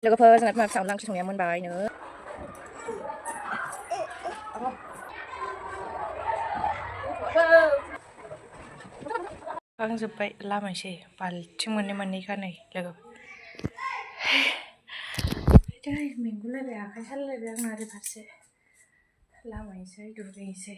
लोगोफोर जोंना बिमा बिफा अनला ओंख्रि संनाया मोनबायनो खांजोब्बाय लामनोसै बाल्थिं मोननैखा नै लोगो मेंगुलायबाय आखाइ सालायलायबाय आंना ओरै फारसे लामनोसै दुगैनोसै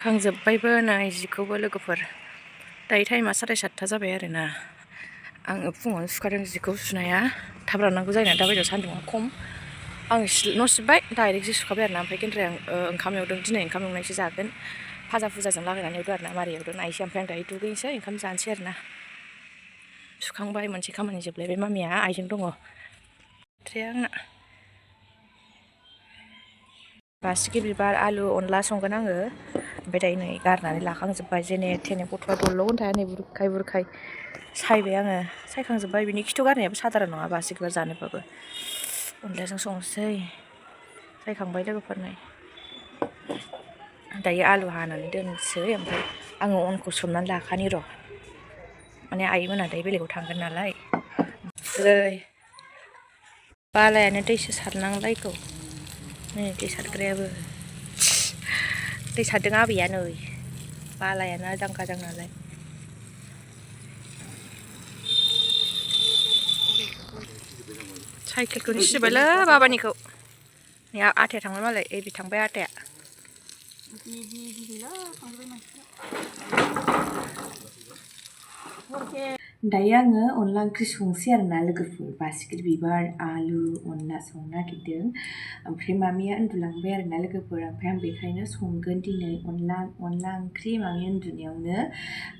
खांजोब्बायबो नै जिखौबो लोगोफोर दायो टाइमा 7:30 जाबाय आरोना आङो फुङावनो सुखादों जिखौ सुनाया थाब राननांगौ जायोना दा बायदियाव सान्दुङा खम आं न' सिबबाय डाइरेक्ट जि सुखाबाय आरोना ओमफ्राय गेन्द्राय आं ओंखाम एवदों दिनै ओंखाम एवनायसो जागोन फाजा फुजाजों लागायनानै एवदों आरोना मारै एवदों नायसै ओमफ्राय आं दायो दुगैनोसै ओंखाम जानोसै आरोना सुखांबाय मोनसे खामानि जोबलायबाय मामिया आइजों दङ ओमफ्राय आंना बासिगि बिबार आलु अनला संगोन आङो ओमफ्राय दायो नै गारनानै लाखांजोब्बाय जेने थेने गथ'आ दल'आवनो थाया नै बुरखाय सायबाय आङो सायखांजोब्बाय बिनि खिथु गारनायाबो साधारन नङा बासिगि बिबार जानोबाबो अनलाजों संनोसै सायखांबाय लोगोफोर नै दायो आलु हानानै दोनसै ओमफ्राय आङो अनखौ सोमनानै लाखानि र' माने आइमोना दायो बेलेगाव थांगोन नालाय बालायानो दैसो सारनांलायगौ नै दै सारग्रायाबो दै सारदों आबैया नै बालायानो आजां गाजां नालाय साइकेलखौनो सिबायलै बाबानिखौ नै आथाया थांबाय मालाय ओरै थांबाय आथाया दायो आङो अनला ओंख्रि संसै आरोना लोगोफोर बासिगि बिबार आलु अनला संनो नागिरदों ओमफ्राय मामिया उन्दुलांबाय आरोना लोगोफोर ओमफ्राय आं बेखायनो संगोन दिनै अनला ओंख्रि मामि उन्दुनायावनो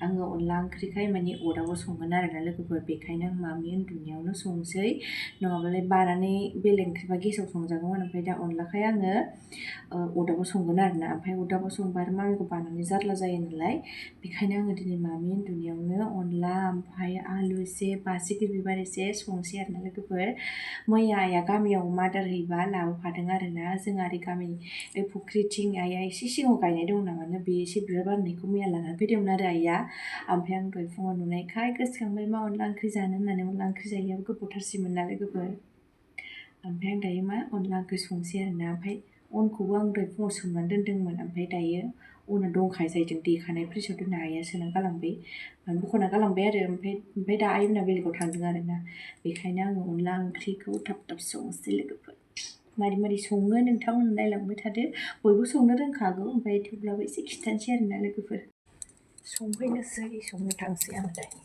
आङो अनला ओंख्रिखाय माने अरावबो संगोन आरोना लोगोफोर बेखायनो आं मामि उन्दुनायावनो संसै नङाबालाय बानानै बेलेग ओंख्रिबा गेसाव संजागौमोन ओमफ्राय दा अनलाखाय आङो अरदाबाव संगोन आरोना ओमफ्राय अरदाबाव संबा आरो मामिखौ बानानै जारला जायो नालाय बेखायनो आङो दिनै मामि उन्दुनायावनो अनला ओमफ्राय आलु एसे बासिगि बिबार एसे संसै आरोना लोगोफोर मैया आइया गामियाव अमा आदार हैबा लाबोफादों आरोना जोंहा ओरै गामि बे फुख्रिथिं आइया एसे सिगाङाव गायनाय दं नामानो बे एसे बिबार बारनायखौ मैया लानानै फैदोंमोन आरो आइया ओमफ्राय आं दहाय फुङाव नुनायखाय गोसोखांबाय मा अनला ओंख्रि जानो होननानै अनला ओंख्रि जायैयाबो गोबावथारसैमोन ना लोगोफोर ओमफ्राय आं दायो मा अनला ओंख्रि संसै आरोना ओमफ्राय अनखौबो आं दहाय फुङाव सोमनानै दोनदोंमोन ओमफ्राय दायो अना दंखायो जायजों देखानाय फ्रिजआव दोनना आइया सोनानै गालांबाय बख'ना गालांबाय आरो ओमफ्राय दा आइमोना बेलेगाव थांदों आरोना बेखायनो आङो अनला ओंख्रिखौ थाब संसै लोगोफोर मारै सङो नोंथांमोन नायलांबाय थादो बयबो संनो रोंखागौ ओमफ्राय थेवब्लाबो एसे खिन्थानोसै आरोना लोगोफोर संनो थांसै आं दायो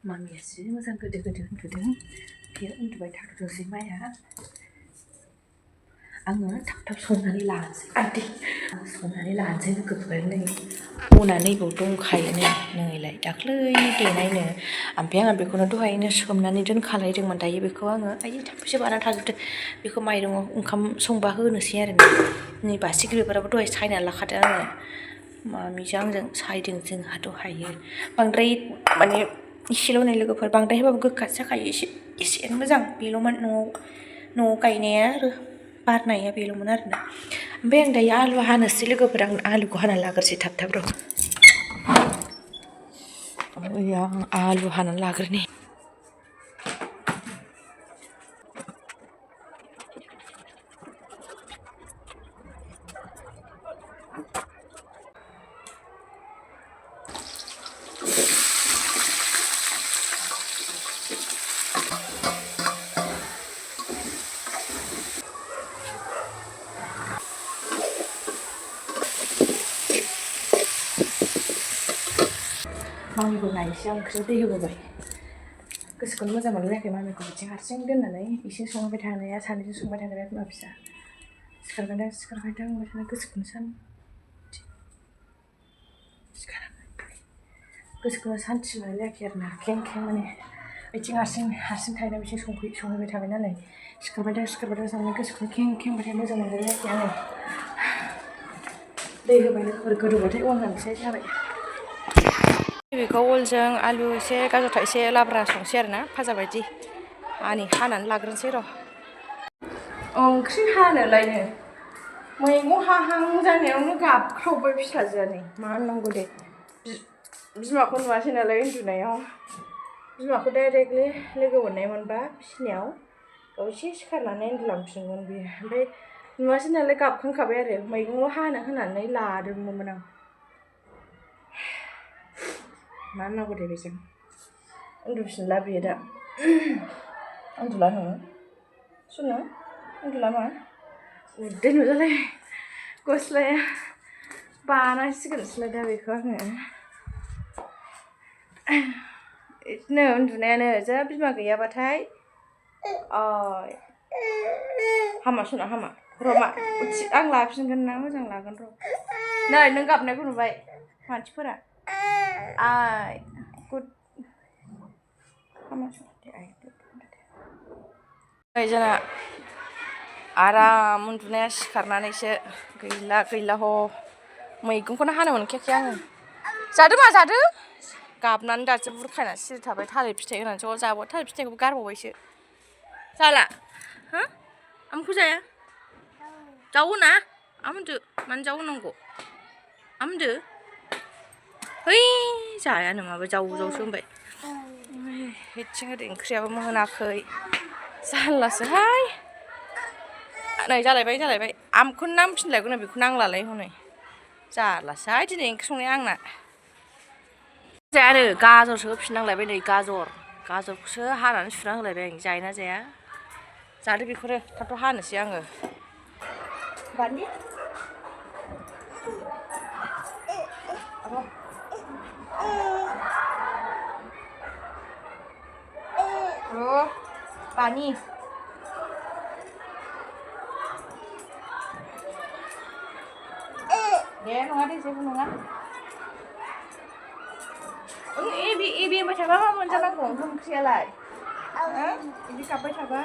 मामिया जि मोजां गोदो उन्दुदों बेयो उन्दुबाय थाथ'थोंसै माया आङो थाब संनानै लानोसै लोगोफोर नै अना नैबाव दंखायो नैलाय दाख्लै देनायनो ओमफ्राय आङो बेखौनो दहायनो सोमनानै दोनखालायदोंमोन दायो बेखौ आङो आयै थाम्फैसो बानानै थाजोबदों बेखौ माइरङाव ओंखाम संबा होनोसै आरोना नै बासिगि बिबाराबो दहाय सायनानै लाखादों आङो मामिजों आंजों सायदों जोंहा दहायो बांद्राय माने इसेल' नै लोगोफोर बांद्राय होबाबो गोखासो जाखायो एसेयानो मोजां बेल'मोन न'आव गायनाया आरो बारनाया बेल'मोन आरोना ओमफ्राय आं दायो आलु हानोसै लोगोफोर आं आलुखौ हाना लाग्रोसै थाब र' आं आलु हानानै लाग्रोनि मामिखौ नायनोसै आं ओंख्रियाव दै होबोबाय गोसोखौनो मोजां मोनलायाखै मामिखौ बिथिं हारसिं दोननानै एसे संबाय थानाया सानैजों संबाय थाग्राया बिमा फिसा सिखारबायदां होनबाय थाना गोसोखौनो सान्थि मोनलायाखै आरोना खें माने बिथिं हारसिं थाहैना बिथिं संहैबाय थाबाय नालाय सिखारबाय साननानै गोसोखौ खेंबाथाय मोजां मोनलायो आरोखि आङो दै होबाय लोगोफोर गोदौबाथाय अन होनोसै जाबाय बेखौ अलजों आलु एसे गाजर एसे लाब्रा संसै आरोना फाजा बायदि हानानै लाग्रोनोसै र' ओंख्रि हानोलायनो मैगं हाहां जानायावनो गाबख्रावबाय फिसाजोआ नै मा होननांगौ दे बिमाखौ नुवासै नालाय उन्दुनायाव बिमाखौ डाइरेक्टलि लोगो मोननायमोनबा बिसिनायाव एसे सिखारनानै उन्दुलांफिनगोन बियो ओमफ्राय नुवासै नालाय गाबखांखाबाय आरो मैगंल' हानो होनानै लादोंमोन आं मा होननांगौ दे बेजों उन्दुफिनला बियो दा उन्दुला नोङो सुनो उन्दुला मा उदै नुजालाय गस्लाया बानांसिगोनसोलाय दा बेखौ आङो बिदिनो उन्दुनायानो जा बिमा गैयाबाथाय हामा सुना हामा र' मा आं लाफिनगोन ना मोजां लागोन र' नै नों गाबनायखौ नुबाय मानसिफोरा आइ गुड हामा जोंना आराम उन्दुनाया सिखारनानैसो गैला ह मैगंखौनो हानो मोनखायाखै आङो जादो मा जादो गाबनानै दासो बुरखायनानै सिरि थाबाय थालिर फिथाइ होनानैसो जाबाय थालिर फिथाइखौबो गारबावबायसो जाला हो आमखौ जाया जावो ना आमदो मानो जावनांगौ आमदो है जायानो माबा जावसो होनबाय बिथिं ओरै ओंख्रियाबो मोनाखै जारलासोहाय नै जालायबाय आमखौनो नांफिनलायगौ बेखौ नांलालाय हनै जारलासोहाय दिनै ओंख्रि संनाया आंना जाया आरो गाजरसो होफिननांलायबाय नै गाजरखौसो हानानै सुना होलायबाय आं जायोना जाया जादो बेखौनो थाब हानोसै आङो बानि बानि दे नङा दे जेबो नङा एबे होनबाय थाबा मा मोनजानांगौ ओंखाम ओंख्रियालाय बिदि गाबबाय थाबा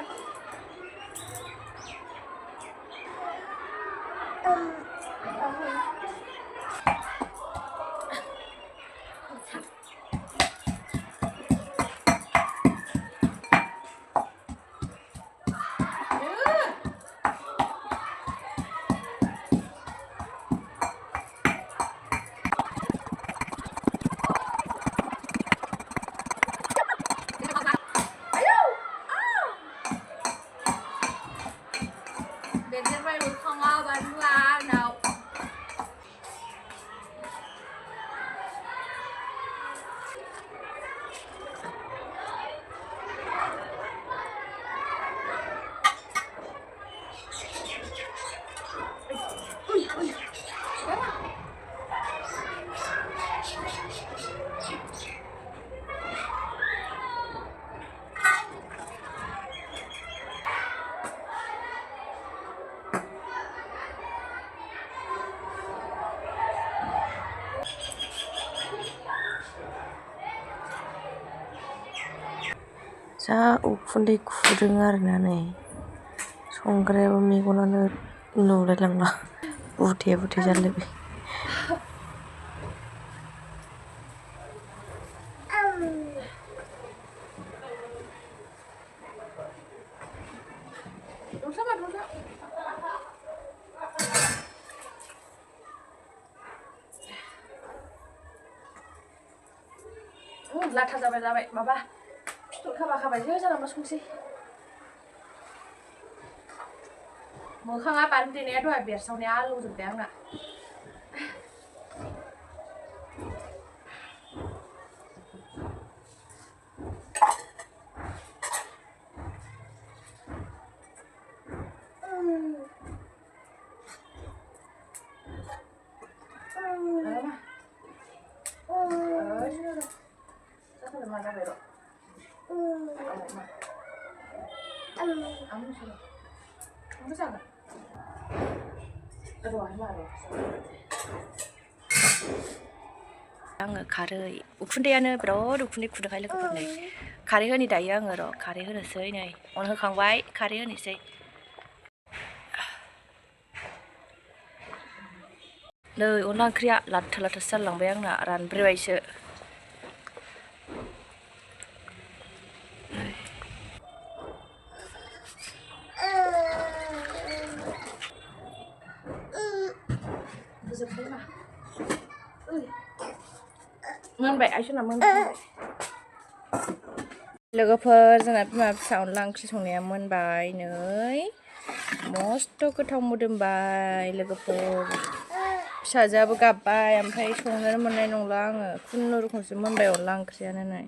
जा उखुन्दै खुदों आरोना नै संग्रायाबो मेगनानो नुलायलांला बुथे जालायबाय लाथा जाबाय माबा फिथर खाबायसो जालांबा संसै मोखाङा बानलु देनाया दहाय बेरसावनाया आलौजोब्बाय आंना आङो खारै उखुन्दैयानो बिराद उखुन्दै खुदोंहाय लोगोफोर नै खारै होनि दायो आङो र' खारै होनोसै नै अन होखांबाय खारै होनोसै नै अनला ओंख्रिया लाथा लाथासो जालांबाय आंना रानब्रेबायसो मोनबाय आइसना मोनबाय लोगोफोर जोंना बिमा फिसा अनला ओंख्रि संनाया मोनबाय नै मस्थ' गोथाव मोदोमबाय लोगोफोर फिसाजोआबो गाबबाय ओमफ्राय संनोनो मोननाय नंला आङो खुनुरुखुमसो मोनबाय अनला ओंख्रियानो नै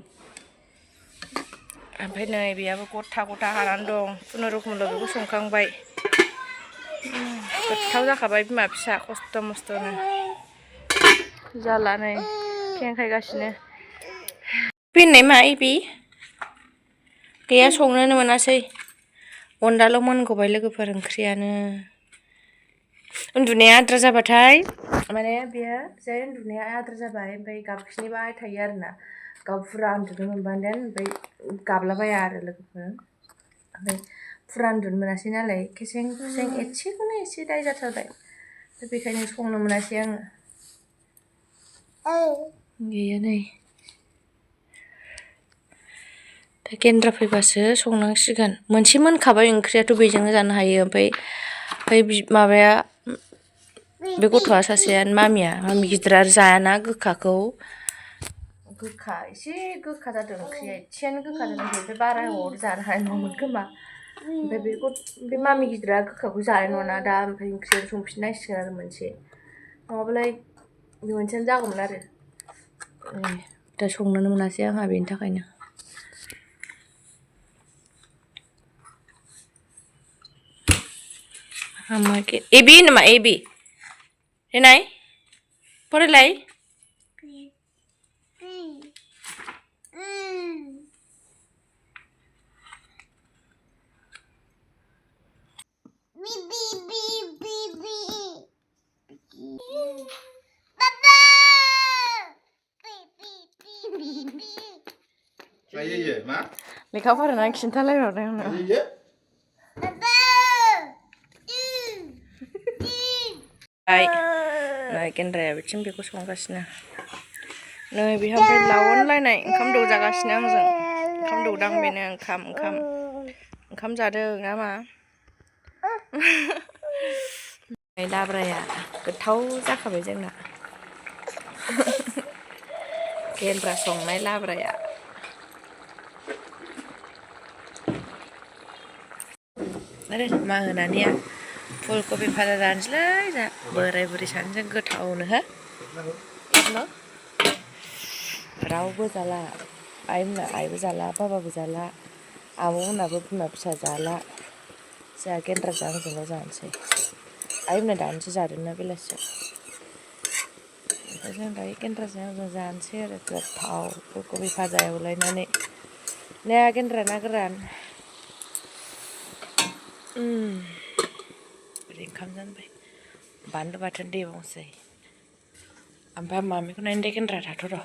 ओमफ्राय नै बेयाबो गथा गथा हानानै दं खुनुरुखुमल' बेखौ संखांबाय गोथाव जाखाबाय बिमा फिसा खस्थ' मस्थ'नो जाला नै खेंखायगासिनो फैनाय मा इबि गैया संनोनो मोनासै अनलाल' मोनगौबाय लोगोफोर ओंख्रियानो उन्दुनाया आद्रा जाबाथाय माने बेयो जै उन्दुनाया आद्रा जाबाय ओमफ्राय गाबख्रिनिबाय थायो आरोना गाव फुरा उन्दुनो मोनबानो ओमफ्राय गाबलाबाया आरो लोगोफोर ओमफ्राय फुरा उन्दुनो मोनासै नालाय खेसें खुसें एसेखौनो एसे दाय जाथारबाय बेखायनो संनो मोनासै आङो गैया नै दा गेन्द्रा फैबासो संनांसिगोन मोनसे मोनखाबाय ओंख्रियाथ' बेजोंनो जानो हायो ओमफ्राय माबाया बे गथ'आ सासेया मामि गिदिरा जायाना गोखाखौ गोखा एसे गोखा जादों ओंख्रिया एसेयानो गोखा जादों ओमफ्राय बारा अर जानो हानाय नङामोन खोमा ओमफ्राय बे मामि गिदिरा गोखाखौ जानाय नङाना दा ओमफ्राय ओंख्रियाव संफिननांसिगोन आरो मोनसे नङाबालाय बे मोनसेयानो जागौमोन आरो दा संनोनो मोनासै आंहा बेनि थाखायनो एबि नामा एबि देनाय फरायलाय लेखा फरायनानै खिन्थालायहरदों आंनो नै गेन्द्राया बिथिं बेखौ संगासिनो नै बेहा ओमफ्राय लावनलायनाय ओंखाम दौजागासिनो आंजों ओंखाम दौदां बेनो ओंखाम जादों नामा लाब्राया गोथाव जाखाबाय जोंना गेन्द्रा संनाय लाब्राया आरो मा होनानिया फुलकबि भाजा जानोसैलै जा बोराय बुरै सानैजों गोथावनो हो रावबो जाला आइबो जाला बाबाबो जाला आब'मोनाबो बिमा फिसा जाला जोंहा गेन्द्राजों आंजोंल' जानोसै आइमोना दानोसो जादोंना बेलासियाव ओमफ्राय जों दायो गेन्द्राजों आंजों जानोसै आरो गोथाव फुलकबि भाजा एवलायनानै ना गेन्द्रा ना गोरान ओरै ओंखाम जानबाय बानलु बाथोन देबावनोसै ओमफ्राय मामिखौ नायनो दे गेन्द्रा थाथ' र'